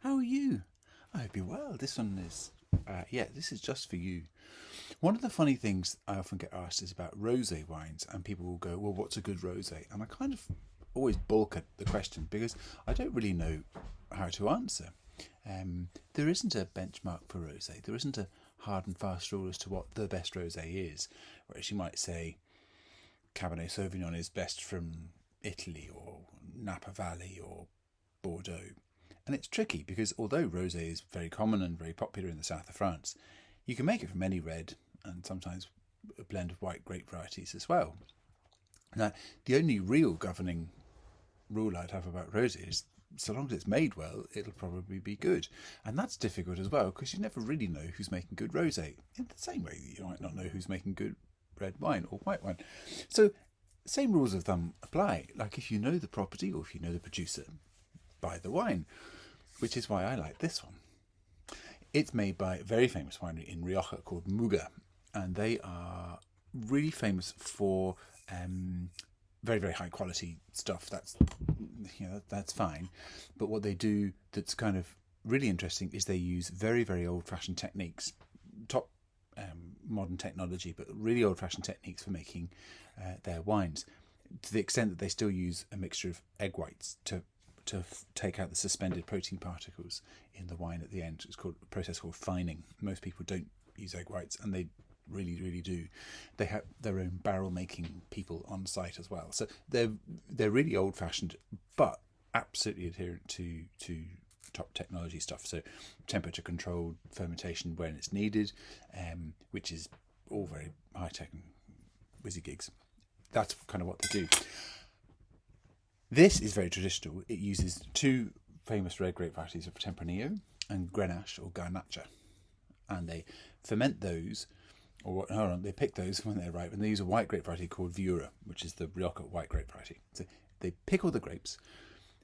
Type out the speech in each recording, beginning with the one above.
How are you? I hope you're well. This one is, this is just for you. One of the funny things I often get asked is about rosé wines, and people will go, "Well, what's a good rosé?" And I kind of always balk at the question because I don't really know how to answer. There isn't a benchmark for rosé. There isn't a hard and fast rule as to what the best rosé is. Whereas you might say Cabernet Sauvignon is best from Italy or Napa Valley or Bordeaux. And it's tricky because although rosé is very common and very popular in the south of France, you can make it from any red and sometimes a blend of white grape varieties as well. Now, the only real governing rule I'd have about rosé is so long as it's made well, it'll probably be good. And that's difficult as well because you never really know who's making good rosé. In the same way that you might not know who's making good red wine or white wine. So, same rules of thumb apply. Like if you know the property or if you know the producer, buy the wine, which is why I like this one. It's made by a very famous winery in Rioja called Muga, and they are really famous for very, very high quality stuff. That's fine, but what they do that's kind of really interesting is they use very, very old fashioned techniques, top modern technology, but really old fashioned techniques for making their wines, to the extent that they still use a mixture of egg whites to take out the suspended protein particles in the wine at the end. It's called a process called fining. Most people don't use egg whites, and they really, really do. They have their own barrel making people on site as well. So they're really old fashioned, but absolutely adherent to top technology stuff. So temperature controlled fermentation when it's needed, which is all very high tech and whizzy gigs. That's kind of what they do. This is very traditional. It uses two famous red grape varieties of Tempranillo and Grenache or Garnacha. And they ferment those, they pick those when they're ripe, and they use a white grape variety called Viura, which is the Rioja white grape variety. So they pick all the grapes,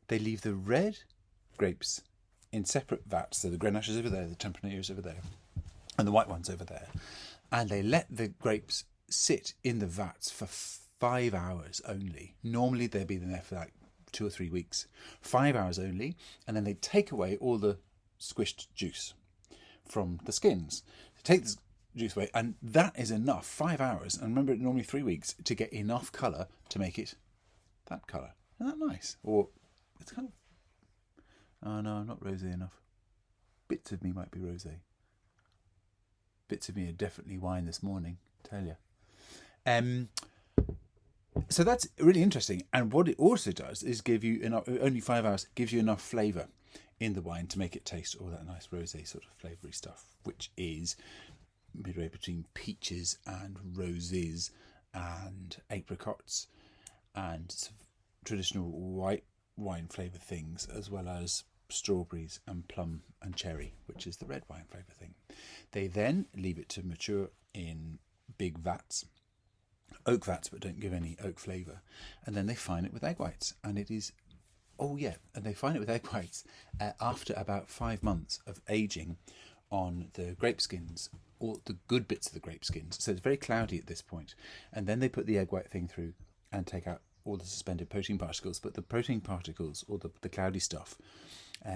they leave the red grapes in separate vats. So the Grenache is over there, the Tempranillo is over there, and the white one's over there. And they let the grapes sit in the vats for 5 hours only. Normally they'd be there for like 2 or 3 weeks. 5 hours only, and then they take away all the squished juice from the skins. They take the juice away, and that is enough. 5 hours, and remember, normally 3 weeks to get enough colour to make it that colour. Isn't that nice? Or it's kind of, oh no, I'm not rosé enough. Bits of me might be rosé. Bits of me are definitely wine this morning, tell you. So that's really interesting, and what it also does is give you only 5 hours gives you enough flavour in the wine to make it taste all that nice rosé sort of flavoury stuff, which is midway between peaches and roses and apricots and traditional white wine flavour things, as well as strawberries and plum and cherry, which is the red wine flavour thing. They then leave it to mature in big vats, oak vats, but don't give any oak flavour, and then they fine it with egg whites, and it is they fine it with egg whites after about 5 months of aging on the grape skins, or the good bits of the grape skins. So it's very cloudy at this point, and then they put the egg white thing through and take out all the suspended protein particles, but the protein particles, or the cloudy stuff,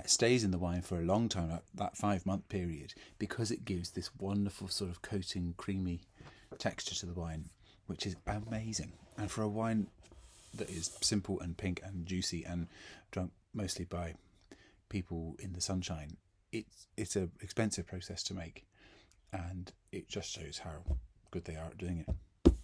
stays in the wine for a long time, that 5 month period, because it gives this wonderful sort of coating, creamy texture to the wine, which is amazing. And for a wine that is simple and pink and juicy and drunk mostly by people in the sunshine, it's an expensive process to make, and it just shows how good they are at doing it.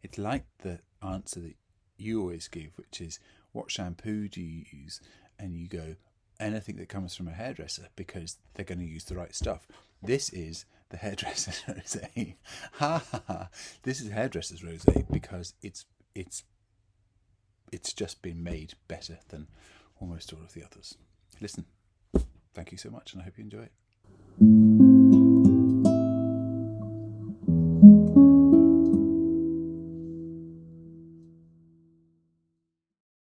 It's like the answer that you always give, which is, what shampoo do you use? And you go, anything that comes from a hairdresser, because they're going to use the right stuff. This is the hairdresser's rosé. Ha ha ha! This is hairdresser's rosé because it's just been made better than almost all of the others. Listen, thank you so much, and I hope you enjoy it.